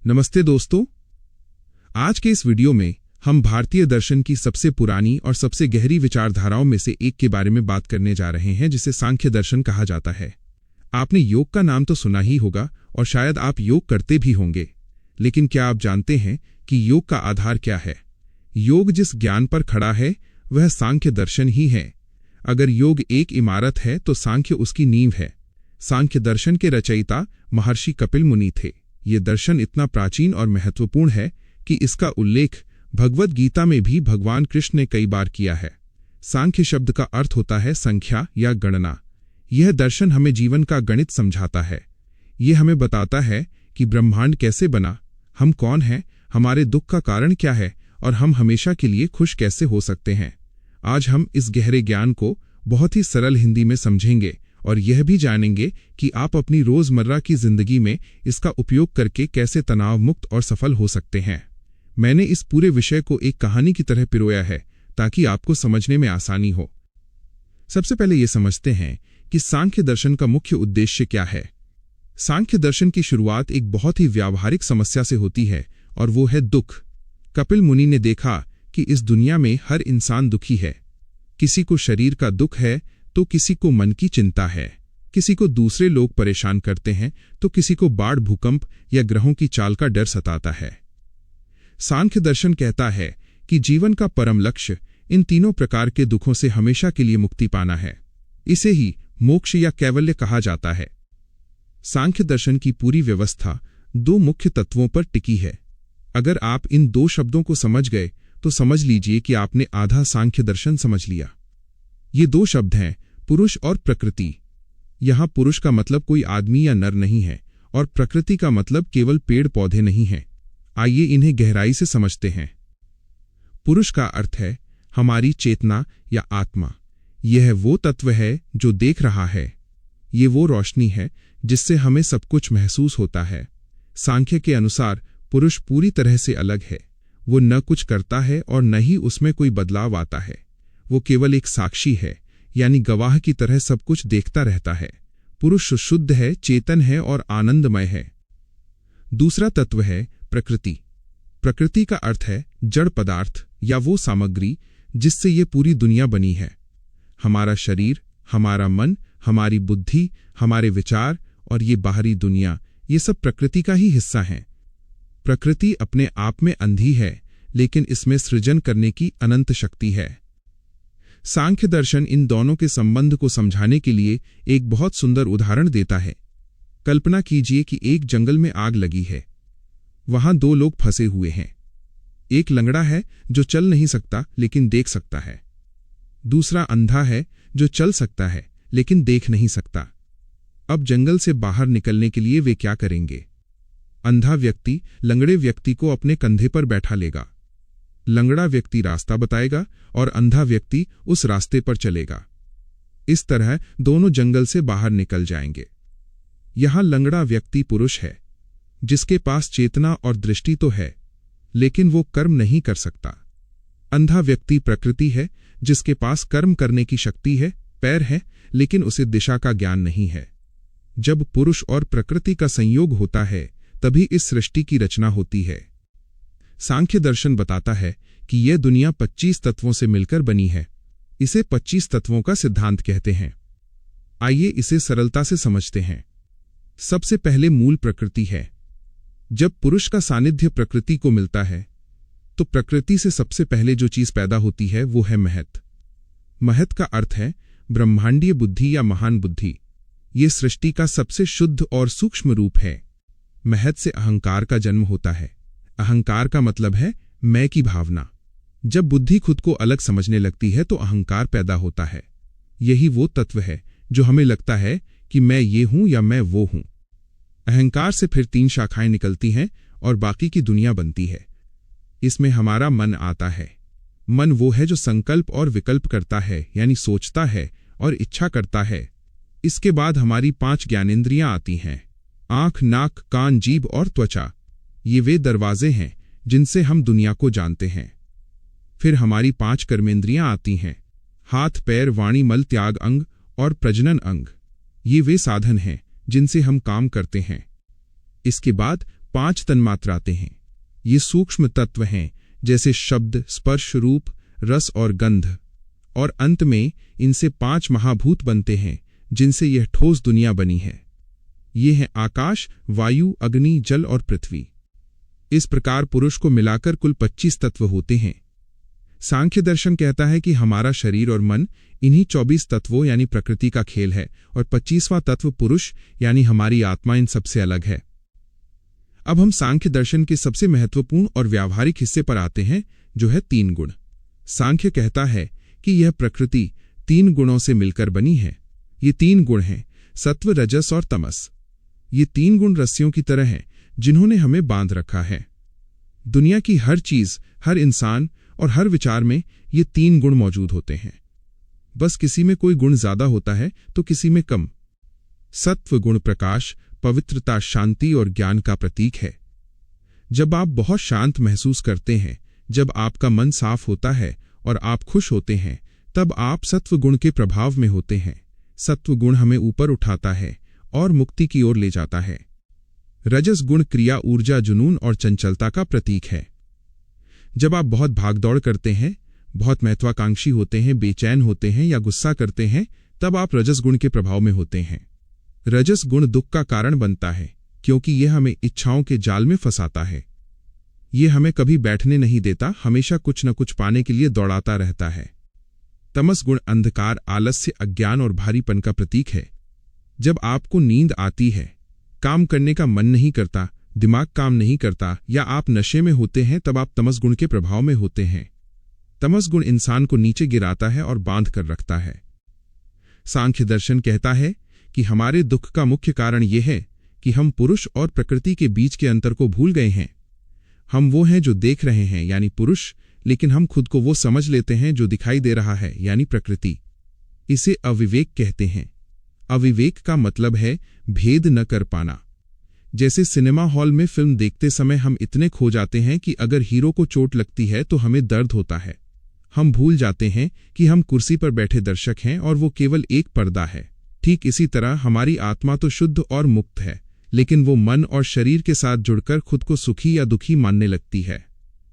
नमस्ते दोस्तों, आज के इस वीडियो में हम भारतीय दर्शन की सबसे पुरानी और सबसे गहरी विचारधाराओं में से एक के बारे में बात करने जा रहे हैं, जिसे सांख्य दर्शन कहा जाता है। आपने योग का नाम तो सुना ही होगा और शायद आप योग करते भी होंगे, लेकिन क्या आप जानते हैं कि योग का आधार क्या है? योग जिस ज्ञान पर खड़ा है वह सांख्य दर्शन ही है। अगर योग एक इमारत है तो सांख्य उसकी नींव है। सांख्य दर्शन के रचयिता महर्षि कपिल मुनि थे। ये दर्शन इतना प्राचीन और महत्वपूर्ण है कि इसका उल्लेख भगवद गीता में भी भगवान कृष्ण ने कई बार किया है। सांख्य शब्द का अर्थ होता है संख्या या गणना। यह दर्शन हमें जीवन का गणित समझाता है। यह हमें बताता है कि ब्रह्मांड कैसे बना, हम कौन हैं, हमारे दुख का कारण क्या है और हम हमेशा के लिए खुश कैसे हो सकते हैं। आज हम इस गहरे ज्ञान को बहुत ही सरल हिंदी में समझेंगे और यह भी जानेंगे कि आप अपनी रोजमर्रा की जिंदगी में इसका उपयोग करके कैसे तनाव मुक्त और सफल हो सकते हैं। मैंने इस पूरे विषय को एक कहानी की तरह पिरोया है ताकि आपको समझने में आसानी हो। सबसे पहले ये समझते हैं कि सांख्य दर्शन का मुख्य उद्देश्य क्या है। सांख्य दर्शन की शुरुआत एक बहुत ही व्यावहारिक समस्या से होती है और वो है दुख। कपिल मुनि ने देखा कि इस दुनिया में हर इंसान दुखी है। किसी को शरीर का दुख है तो किसी को मन की चिंता है, किसी को दूसरे लोग परेशान करते हैं तो किसी को बाढ़, भूकंप या ग्रहों की चाल का डर सताता है। सांख्य दर्शन कहता है कि जीवन का परम लक्ष्य इन तीनों प्रकार के दुखों से हमेशा के लिए मुक्ति पाना है। इसे ही मोक्ष या कैवल्य कहा जाता है। सांख्य दर्शन की पूरी व्यवस्था दो मुख्य तत्वों पर टिकी है। अगर आप इन दो शब्दों को समझ गए तो समझ लीजिए कि आपने आधा सांख्य दर्शन समझ लिया। ये दो शब्द हैं पुरुष और प्रकृति। यहां पुरुष का मतलब कोई आदमी या नर नहीं है और प्रकृति का मतलब केवल पेड़ पौधे नहीं है। आइए इन्हें गहराई से समझते हैं। पुरुष का अर्थ है हमारी चेतना या आत्मा। यह वो तत्व है जो देख रहा है। ये वो रोशनी है जिससे हमें सब कुछ महसूस होता है। सांख्य के अनुसार पुरुष पूरी तरह से अलग है। वो न कुछ करता है और न ही उसमें कोई बदलाव आता है। वो केवल एक साक्षी है, यानी गवाह की तरह सब कुछ देखता रहता है। पुरुष शुद्ध है, चेतन है और आनंदमय है। दूसरा तत्व है प्रकृति। प्रकृति का अर्थ है जड़ पदार्थ या वो सामग्री जिससे ये पूरी दुनिया बनी है। हमारा शरीर, हमारा मन, हमारी बुद्धि, हमारे विचार और ये बाहरी दुनिया, ये सब प्रकृति का ही हिस्सा हैं। प्रकृति अपने आप में अंधी है, लेकिन इसमें सृजन करने की अनंत शक्ति है। सांख्य दर्शन इन दोनों के संबंध को समझाने के लिए एक बहुत सुंदर उदाहरण देता है। कल्पना कीजिए कि एक जंगल में आग लगी है। वहां दो लोग फंसे हुए हैं। एक लंगड़ा है जो चल नहीं सकता लेकिन देख सकता है। दूसरा अंधा है जो चल सकता है लेकिन देख नहीं सकता। अब जंगल से बाहर निकलने के लिए वे क्या करेंगे? अंधा व्यक्ति लंगड़े व्यक्ति को अपने कंधे पर बैठा लेगा। लंगड़ा व्यक्ति रास्ता बताएगा और अंधा व्यक्ति उस रास्ते पर चलेगा। इस तरह दोनों जंगल से बाहर निकल जाएंगे। यहां लंगड़ा व्यक्ति पुरुष है, जिसके पास चेतना और दृष्टि तो है, लेकिन वो कर्म नहीं कर सकता। अंधा व्यक्ति प्रकृति है, जिसके पास कर्म करने की शक्ति है, पैर है, लेकिन उसे दिशा का ज्ञान नहीं है। जब पुरुष और प्रकृति का संयोग होता है तभी इस सृष्टि की रचना होती है। सांख्य दर्शन बताता है कि यह दुनिया 25 तत्वों से मिलकर बनी है। इसे 25 तत्वों का सिद्धांत कहते हैं। आइए इसे सरलता से समझते हैं। सबसे पहले मूल प्रकृति है। जब पुरुष का सानिध्य प्रकृति को मिलता है तो प्रकृति से सबसे पहले जो चीज पैदा होती है वो है महत। महत का अर्थ है ब्रह्मांडीय बुद्धि या महान बुद्धि। ये सृष्टि का सबसे शुद्ध और सूक्ष्म रूप है। महत से अहंकार का जन्म होता है। अहंकार का मतलब है मैं की भावना। जब बुद्धि खुद को अलग समझने लगती है तो अहंकार पैदा होता है। यही वो तत्व है जो हमें लगता है कि मैं ये हूं या मैं वो हूं। अहंकार से फिर 3 शाखाएं निकलती हैं और बाकी की दुनिया बनती है। इसमें हमारा मन आता है। मन वो है जो संकल्प और विकल्प करता है, यानी सोचता है और इच्छा करता है। इसके बाद हमारी 5 ज्ञानेंद्रियां आती हैं, आंख, नाक, कान, जीभ और त्वचा। ये वे दरवाजे हैं जिनसे हम दुनिया को जानते हैं। फिर हमारी 5 कर्मेंद्रियां आती हैं, हाथ, पैर, वाणी, मल, त्याग अंग और प्रजनन अंग। ये वे साधन हैं जिनसे हम काम करते हैं। इसके बाद 5 तन्मात्राते हैं। ये सूक्ष्म तत्व हैं, जैसे शब्द, स्पर्श, रूप, रस और गंध। और अंत में इनसे 5 महाभूत बनते हैं, जिनसे यह ठोस दुनिया बनी है। ये हैं आकाश, वायु, अग्नि, जल और पृथ्वी। इस प्रकार पुरुष को मिलाकर कुल 25 तत्व होते हैं। सांख्य दर्शन कहता है कि हमारा शरीर और मन इन्हीं 24 तत्वों यानी प्रकृति का खेल है, और 25वां तत्व पुरुष यानी हमारी आत्मा इन सबसे अलग है। अब हम सांख्य दर्शन के सबसे महत्वपूर्ण और व्यावहारिक हिस्से पर आते हैं, जो है 3 गुण। सांख्य कहता है कि यह प्रकृति 3 गुणों से मिलकर बनी है। ये 3 गुण हैं, सत्व, रजस और तमस। ये 3 गुण रस्सियों की तरह हैं, जिन्होंने हमें बांध रखा है। दुनिया की हर चीज, हर इंसान और हर विचार में ये 3 गुण मौजूद होते हैं। बस किसी में कोई गुण ज्यादा होता है तो किसी में कम। सत्व गुण प्रकाश, पवित्रता, शांति और ज्ञान का प्रतीक है। जब आप बहुत शांत महसूस करते हैं, जब आपका मन साफ होता है और आप खुश होते हैं, तब आप सत्व गुण के प्रभाव में होते हैं। सत्व गुण हमें ऊपर उठाता है और मुक्ति की ओर ले जाता है। रजस गुण क्रिया, ऊर्जा, जुनून और चंचलता का प्रतीक है। जब आप बहुत भागदौड़ करते हैं, बहुत महत्वाकांक्षी होते हैं, बेचैन होते हैं या गुस्सा करते हैं, तब आप रजस गुण के प्रभाव में होते हैं। रजस गुण दुख का कारण बनता है, क्योंकि यह हमें इच्छाओं के जाल में फंसाता है। यह हमें कभी बैठने नहीं देता, हमेशा कुछ न कुछ पाने के लिए दौड़ाता रहता है। तमस गुण अंधकार, आलस्य, अज्ञान और भारीपन का प्रतीक है। जब आपको नींद आती है, काम करने का मन नहीं करता, दिमाग काम नहीं करता या आप नशे में होते हैं, तब आप तमस गुण के प्रभाव में होते हैं। तमस गुण इंसान को नीचे गिराता है और बांध कर रखता है। सांख्य दर्शन कहता है कि हमारे दुख का मुख्य कारण यह है कि हम पुरुष और प्रकृति के बीच के अंतर को भूल गए हैं। हम वो हैं जो देख रहे हैं यानी पुरुष, लेकिन हम खुद को वो समझ लेते हैं जो दिखाई दे रहा है यानी प्रकृति। इसे अविवेक कहते हैं। अविवेक का मतलब है भेद न कर पाना। जैसे सिनेमा हॉल में फिल्म देखते समय हम इतने खो जाते हैं कि अगर हीरो को चोट लगती है तो हमें दर्द होता है। हम भूल जाते हैं कि हम कुर्सी पर बैठे दर्शक हैं और वो केवल एक पर्दा है। ठीक इसी तरह हमारी आत्मा तो शुद्ध और मुक्त है, लेकिन वो मन और शरीर के साथ जुड़कर खुद को सुखी या दुखी मानने लगती है।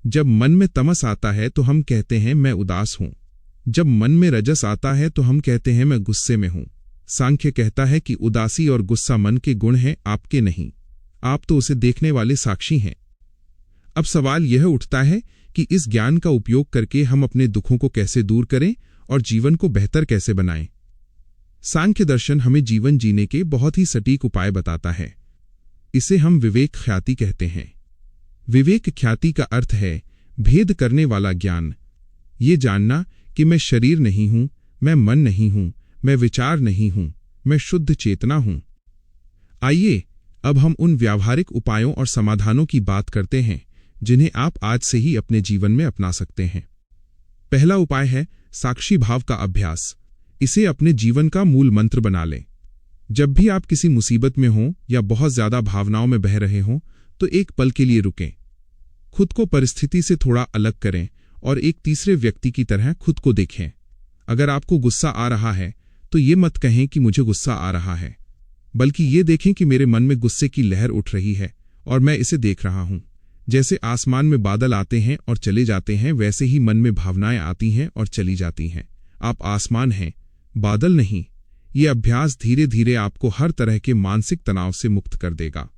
जब मन में तमस आता है तो हम कहते हैं मैं उदास हूं। जब मन में रजस आता है तो हम कहते हैं मैं गुस्से में हूं। सांख्य कहता है कि उदासी और गुस्सा मन के गुण हैं, आपके नहीं। आप तो उसे देखने वाले साक्षी हैं। अब सवाल यह उठता है कि इस ज्ञान का उपयोग करके हम अपने दुखों को कैसे दूर करें और जीवन को बेहतर कैसे बनाएं। सांख्य दर्शन हमें जीवन जीने के बहुत ही सटीक उपाय बताता है। इसे हम विवेक ख्याति कहते हैं। विवेक ख्याति का अर्थ है भेद करने वाला ज्ञान। ये जानना कि मैं शरीर नहीं हूं, मैं मन नहीं हूं, मैं विचार नहीं हूं, मैं शुद्ध चेतना हूं। आइए अब हम उन व्यावहारिक उपायों और समाधानों की बात करते हैं जिन्हें आप आज से ही अपने जीवन में अपना सकते हैं। पहला उपाय है साक्षी भाव का अभ्यास। इसे अपने जीवन का मूल मंत्र बना लें। जब भी आप किसी मुसीबत में हों या बहुत ज्यादा भावनाओं में बह रहे हों, तो एक पल के लिए रुकें। खुद को परिस्थिति से थोड़ा अलग करें और एक तीसरे व्यक्ति की तरह खुद को देखें। अगर आपको गुस्सा आ रहा है तो ये मत कहें कि मुझे गुस्सा आ रहा है, बल्कि ये देखें कि मेरे मन में गुस्से की लहर उठ रही है और मैं इसे देख रहा हूं। जैसे आसमान में बादल आते हैं और चले जाते हैं, वैसे ही मन में भावनाएं आती हैं और चली जाती हैं। आप आसमान हैं, बादल नहीं। ये अभ्यास धीरे धीरे आपको हर तरह के मानसिक तनाव से मुक्त कर देगा।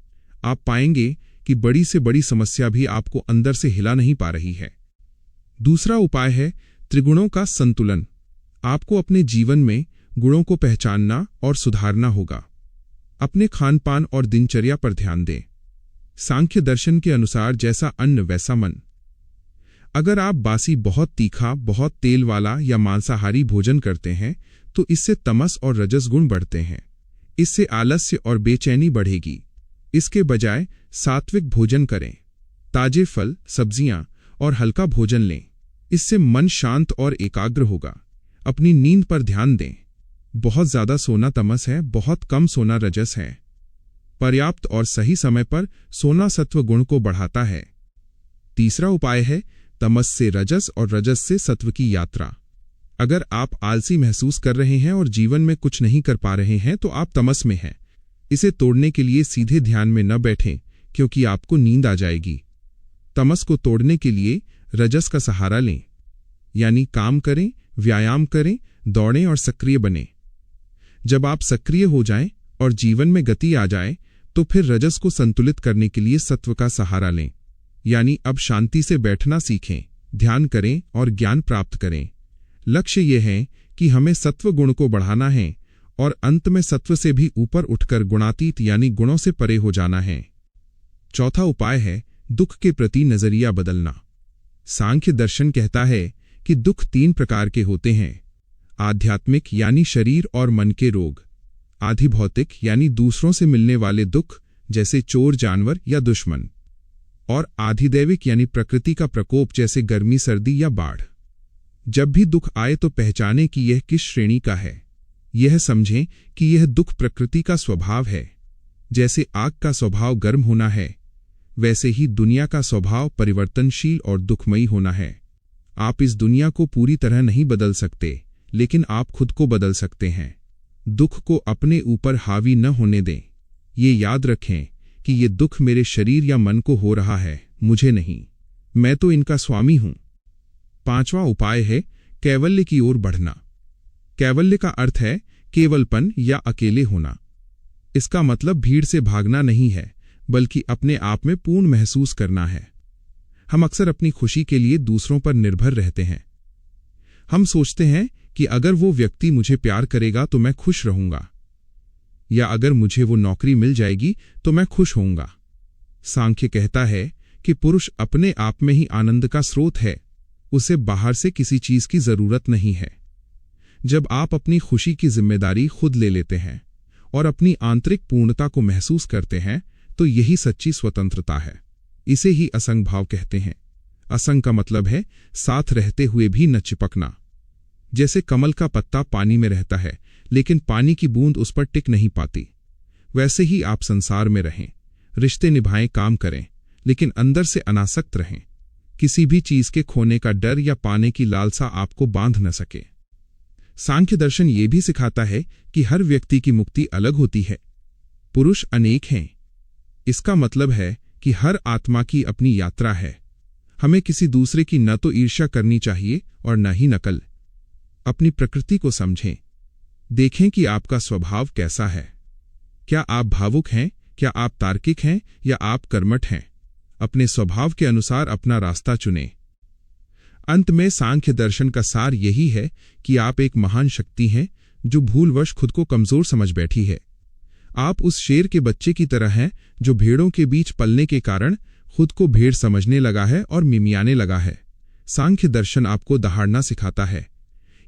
आप पाएंगे कि बड़ी से बड़ी समस्या भी आपको अंदर से हिला नहीं पा रही है। दूसरा उपाय है त्रिगुणों का संतुलन। आपको अपने जीवन में गुणों को पहचानना और सुधारना होगा। अपने खान पान और दिनचर्या पर ध्यान दें। सांख्य दर्शन के अनुसार जैसा अन्न वैसा मन। अगर आप बासी, बहुत तीखा, बहुत तेल वाला या मांसाहारी भोजन करते हैं तो इससे तमस और रजस गुण बढ़ते हैं। इससे आलस्य और बेचैनी बढ़ेगी। इसके बजाय सात्विक भोजन करें। ताजे फल, सब्जियां और हल्का भोजन लें। इससे मन शांत और एकाग्र होगा। अपनी नींद पर ध्यान दें। बहुत ज्यादा सोना तमस है, बहुत कम सोना रजस है। पर्याप्त और सही समय पर सोना सत्व गुण को बढ़ाता है। तीसरा उपाय है तमस से रजस और रजस से सत्व की यात्रा। अगर आप आलसी महसूस कर रहे हैं और जीवन में कुछ नहीं कर पा रहे हैं तो आप तमस में हैं। इसे तोड़ने के लिए सीधे ध्यान में न बैठें, क्योंकि आपको नींद आ जाएगी। तमस को तोड़ने के लिए रजस का सहारा लें, यानी काम करें, व्यायाम करें, दौड़ें और सक्रिय बनें। जब आप सक्रिय हो जाएं और जीवन में गति आ जाए तो फिर रजस को संतुलित करने के लिए सत्व का सहारा लें, यानी अब शांति से बैठना सीखें, ध्यान करें और ज्ञान प्राप्त करें। लक्ष्य यह है कि हमें सत्व गुण को बढ़ाना है और अंत में सत्व से भी ऊपर उठकर गुणातीत यानी गुणों से परे हो जाना है। चौथा उपाय है दुख के प्रति नजरिया बदलना। सांख्य दर्शन कहता है कि दुख 3 प्रकार के होते हैं: आध्यात्मिक यानी शरीर और मन के रोग, आधिभौतिक यानी दूसरों से मिलने वाले दुख जैसे चोर, जानवर या दुश्मन, और आधिदैविक यानी प्रकृति का प्रकोप जैसे गर्मी, सर्दी या बाढ़। जब भी दुख आए तो पहचानें कि यह किस श्रेणी का है। यह समझें कि यह दुख प्रकृति का स्वभाव है। जैसे आग का स्वभाव गर्म होना है, वैसे ही दुनिया का स्वभाव परिवर्तनशील और दुखमयी होना है। आप इस दुनिया को पूरी तरह नहीं बदल सकते, लेकिन आप खुद को बदल सकते हैं। दुख को अपने ऊपर हावी न होने दें। ये याद रखें कि ये दुख मेरे शरीर या मन को हो रहा है, मुझे नहीं। मैं तो इनका स्वामी हूं। 5वां उपाय है कैवल्य की ओर बढ़ना। कैवल्य का अर्थ है केवलपन या अकेले होना। इसका मतलब भीड़ से भागना नहीं है, बल्कि अपने आप में पूर्ण महसूस करना है। हम अक्सर अपनी खुशी के लिए दूसरों पर निर्भर रहते हैं। हम सोचते हैं कि अगर वो व्यक्ति मुझे प्यार करेगा तो मैं खुश रहूंगा, या अगर मुझे वो नौकरी मिल जाएगी तो मैं खुश होऊंगा। सांख्य कहता है कि पुरुष अपने आप में ही आनंद का स्रोत है, उसे बाहर से किसी चीज की जरूरत नहीं है। जब आप अपनी खुशी की जिम्मेदारी खुद ले लेते हैं और अपनी आंतरिक पूर्णता को महसूस करते हैं तो यही सच्ची स्वतंत्रता है। इसे ही असंग भाव कहते हैं। असंग का मतलब है साथ रहते हुए भी न चिपकना। जैसे कमल का पत्ता पानी में रहता है, लेकिन पानी की बूंद उस पर टिक नहीं पाती, वैसे ही आप संसार में रहें, रिश्ते निभाएं, काम करें, लेकिन अंदर से अनासक्त रहें। किसी भी चीज के खोने का डर या पाने की लालसा आपको बांध न सके। सांख्य दर्शन ये भी सिखाता है कि हर व्यक्ति की मुक्ति अलग होती है। पुरुष अनेक हैं। इसका मतलब है कि हर आत्मा की अपनी यात्रा है। हमें किसी दूसरे की न तो ईर्ष्या करनी चाहिए और न ही नकल। अपनी प्रकृति को समझें। देखें कि आपका स्वभाव कैसा है। क्या आप भावुक हैं, क्या आप तार्किक हैं, या आप कर्मठ हैं? अपने स्वभाव के अनुसार अपना रास्ता चुनें। अंत में सांख्य दर्शन का सार यही है कि आप एक महान शक्ति हैं जो भूलवश खुद को कमजोर समझ बैठी है। आप उस शेर के बच्चे की तरह हैं जो भेड़ों के बीच पलने के कारण खुद को भेड़ समझने लगा है और मिमियाने लगा है। सांख्य दर्शन आपको दहाड़ना सिखाता है।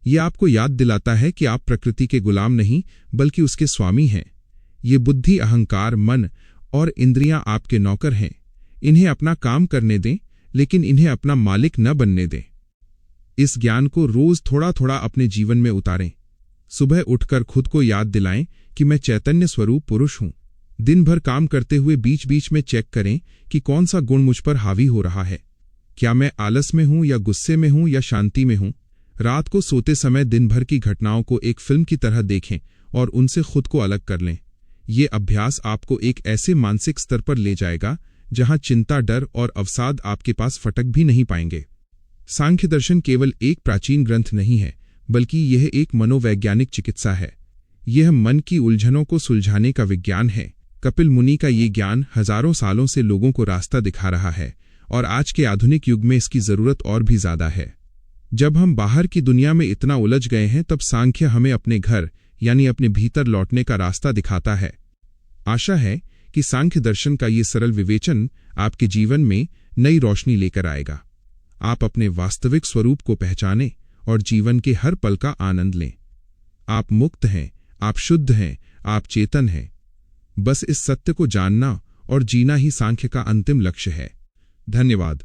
यह आपको याद दिलाता है कि आप प्रकृति के गुलाम नहीं बल्कि उसके स्वामी हैं। ये बुद्धि, अहंकार, मन और इंद्रियां आपके नौकर हैं। इन्हें अपना काम करने दें, लेकिन इन्हें अपना मालिक न बनने दें। इस ज्ञान को रोज थोड़ा थोड़ा अपने जीवन में उतारें। सुबह उठकर खुद को याद दिलाएं कि मैं चैतन्य स्वरूप पुरुष हूं। दिन भर काम करते हुए बीच बीच में चेक करें कि कौन सा गुण मुझ पर हावी हो रहा है। क्या मैं आलस में हूं या गुस्से में हूं या शांति में हूं? रात को सोते समय दिन भर की घटनाओं को एक फिल्म की तरह देखें और उनसे खुद को अलग कर लें। ये अभ्यास आपको एक ऐसे मानसिक स्तर पर ले जाएगा जहां चिंता, डर और अवसाद आपके पास फटक भी नहीं पाएंगे। सांख्य दर्शन केवल एक प्राचीन ग्रंथ नहीं है, बल्कि यह एक मनोवैज्ञानिक चिकित्सा है। यह मन की उलझनों को सुलझाने का विज्ञान है। कपिल मुनि का ये ज्ञान हजारों सालों से लोगों को रास्ता दिखा रहा है और आज के आधुनिक युग में इसकी जरूरत और भी ज्यादा है। जब हम बाहर की दुनिया में इतना उलझ गए हैं, तब सांख्य हमें अपने घर यानी अपने भीतर लौटने का रास्ता दिखाता है। आशा है कि सांख्य दर्शन का ये सरल विवेचन आपके जीवन में नई रोशनी लेकर आएगा। आप अपने वास्तविक स्वरूप को पहचानें और जीवन के हर पल का आनंद लें। आप मुक्त हैं, आप शुद्ध हैं, आप चेतन हैं। बस इस सत्य को जानना और जीना ही सांख्य का अंतिम लक्ष्य है। धन्यवाद।